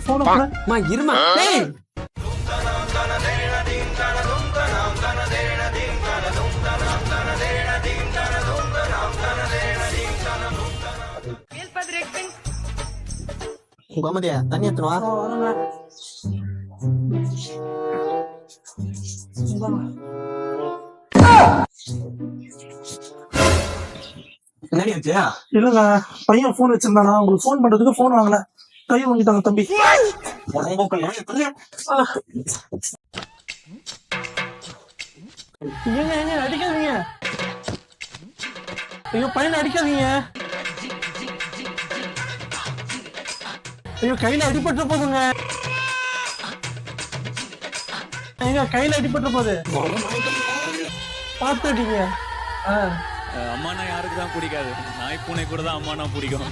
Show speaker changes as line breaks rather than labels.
போன இருமா.
கோமதியா தண்ணி எடுத்துன்னு வா.
என்னடி ஆச்சு?
இல்லங்க பையன் போன் வச்சிருந்தானா, உங்களுக்கு போன் பண்றதுக்கு போன் வாங்கல, கை வாங்கிட்டாங்க தம்பி. ஏங்க ஏங்க அடிக்காதீங்க, ஐயோ பையனை அடிக்காதீங்க, ஐயோ கையில அடிபட்டு போகுதுங்க, ஐயோ கையில அடிபட்டு போகுது, பார்த்து அடிங்க.
அம்மானா யாருக்கு தான் பிடிக்காது? நாய் பூனை கூட தான் அம்மானா பிடிக்கும்.